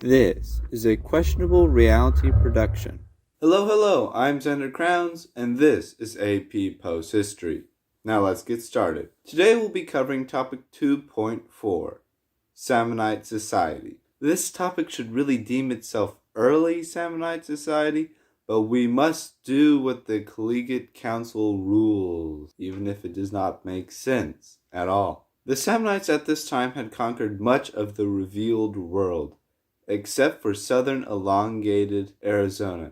This is a questionable reality production. Hello, I'm Xander Crowns, and this is AP Post History. Now let's get started. Today we'll be covering topic 2.4, Salmonite Society. This topic should really deem itself early Salmonite Society, but we must do what the Collegiate Council rules, even if it does not make sense at all. The Salmonites at this time had conquered much of the revealed world, except for southern elongated Arizona,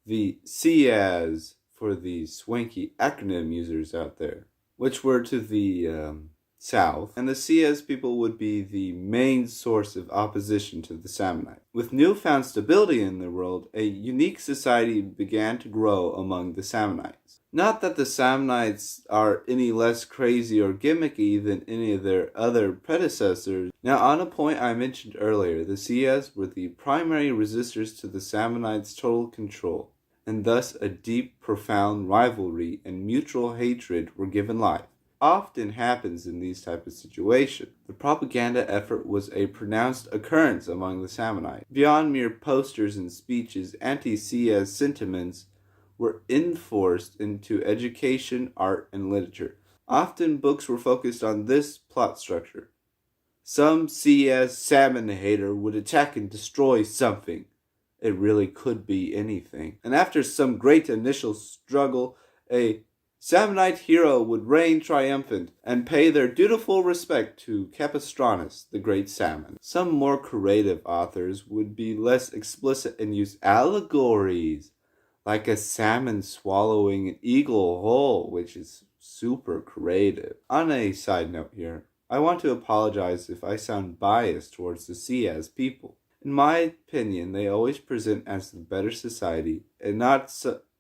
the CIAs for the swanky acronym users out there, which were to the south, and the CIAs people would be the main source of opposition to the Salmonites. With newfound stability in the world, a unique society began to grow among the Salmonites. Not that the Salmonites are any less crazy or gimmicky than any of their other predecessors. Now, on a point I mentioned earlier, the CIAs were the primary resistors to the Salmonites' total control, and thus a deep, profound rivalry and mutual hatred were given life. Often happens in these type of situations. The propaganda effort was a pronounced occurrence among the Salmonites. Beyond mere posters and speeches, anti-CIAs sentiments were enforced into education, art, and literature. Often books were focused on this plot structure. Some CIAs salmon hater would attack and destroy something. It really could be anything. And after some great initial struggle, a Salmonite hero would reign triumphant and pay their dutiful respect to Capistranus, the great salmon. Some more creative authors would be less explicit and use allegories, like a salmon swallowing an eagle whole, which is super creative. On a side note here, I want to apologize if I sound biased towards the CIAs people. In my opinion, they always present as the better society,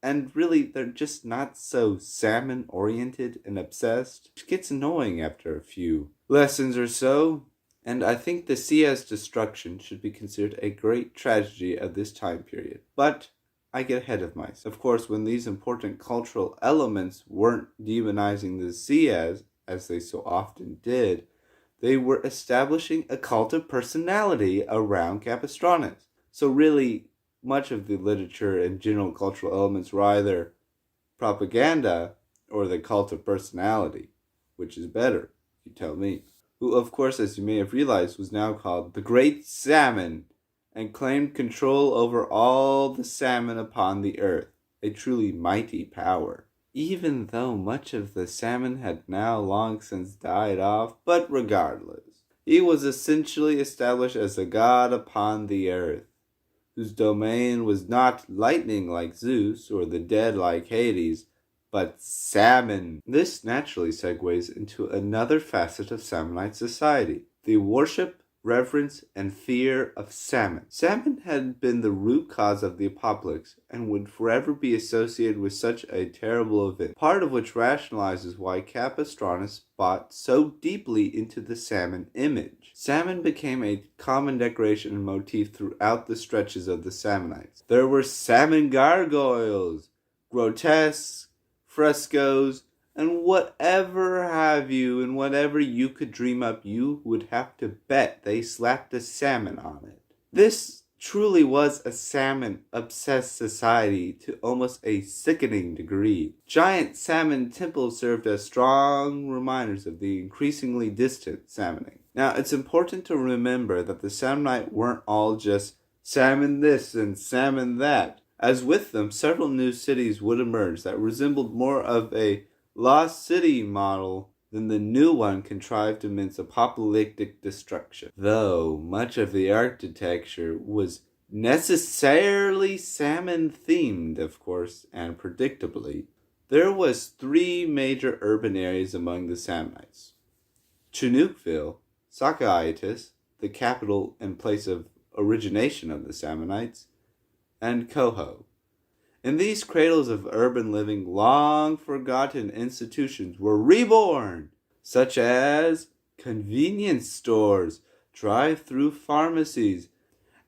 and really they're just not so salmon-oriented and obsessed, which gets annoying after a few lessons or so. And I think the CIAs' destruction should be considered a great tragedy of this time period. But I get ahead of myself. Of course, when these important cultural elements weren't demonizing the CIAs, as they so often did, they were establishing a cult of personality around Capistranus. So really, much of the literature and general cultural elements were either propaganda or the cult of personality, which is better, if you tell me. Who, of course, as you may have realized, was now called the Great Salmon, and claimed control over all the salmon upon the earth, a truly mighty power. Even though much of the salmon had now long since died off, but regardless, he was essentially established as a god upon the earth, whose domain was not lightning like Zeus or the dead like Hades, but salmon. This naturally segues into another facet of Salmonite society, the worship, reverence, and fear of salmon. Salmon had been the root cause of the apocalypse and would forever be associated with such a terrible event, part of which rationalizes why Capistranus bought so deeply into the salmon image. Salmon became a common decoration and motif throughout the stretches of the Salmonites. There were salmon gargoyles, grotesques, frescoes, and whatever have you, and whatever you could dream up, you would have to bet they slapped a salmon on it. This truly was a salmon-obsessed society to almost a sickening degree. Giant salmon temples served as strong reminders of the increasingly distant salmoning. Now, it's important to remember that the Salmonite weren't all just salmon this and salmon that. As with them, several new cities would emerge that resembled more of a Lost City model than the new one contrived amidst apocalyptic destruction. Though much of the architecture was necessarily salmon-themed, of course, and predictably, there was 3 major urban areas among the Salmonites: Chinookville, Sakaitis, the capital and place of origination of the Salmonites, and Coho. In these cradles of urban living, long-forgotten institutions were reborn, such as convenience stores, drive-through pharmacies,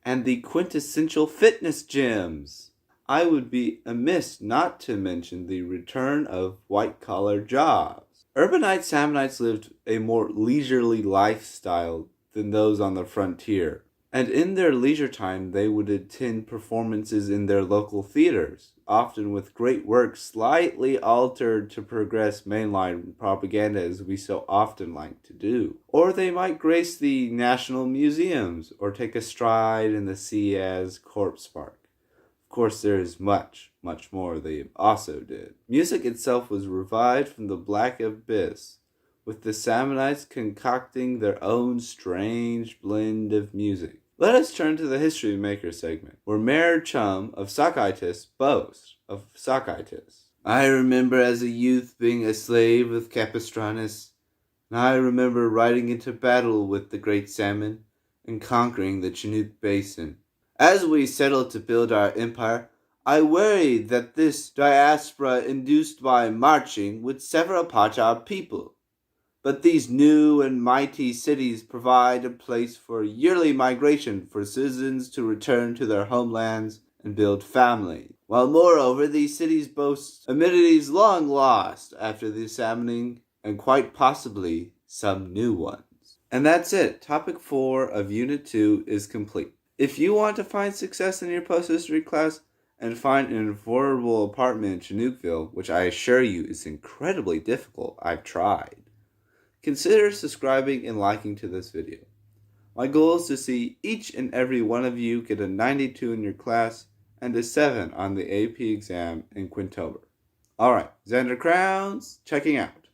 and the quintessential fitness gyms. I would be amiss not to mention the return of white-collar jobs. Urbanite Salmonites lived a more leisurely lifestyle than those on the frontier. And in their leisure time, they would attend performances in their local theaters, often with great works slightly altered to progress mainline propaganda as we so often like to do. Or they might grace the national museums, or take a stride in the sea as corpse park. Of course, there is much, much more they also did. Music itself was revived from the black abyss, with the Salmonites concocting their own strange blend of music. Let us turn to the History Maker segment, where Mayor Chum of Sakaitis boasts of Sakaitis. I remember as a youth being a slave with Capistranus, and I remember riding into battle with the great salmon and conquering the Chinook Basin. As we settled to build our empire, I worried that this diaspora induced by marching would sever apart our people. But these new and mighty cities provide a place for yearly migration for citizens to return to their homelands and build families. While moreover, these cities boast amenities long lost after the salmoning, and quite possibly some new ones. And that's it. Topic 4 of Unit 2 is complete. If you want to find success in your post-history class and find an affordable apartment in Chinookville, which I assure you is incredibly difficult, I've tried, consider subscribing and liking to this video. My goal is to see each and every one of you get a 92 in your class and a 7 on the AP exam in Quintober. Alright, Xander Crowns, checking out.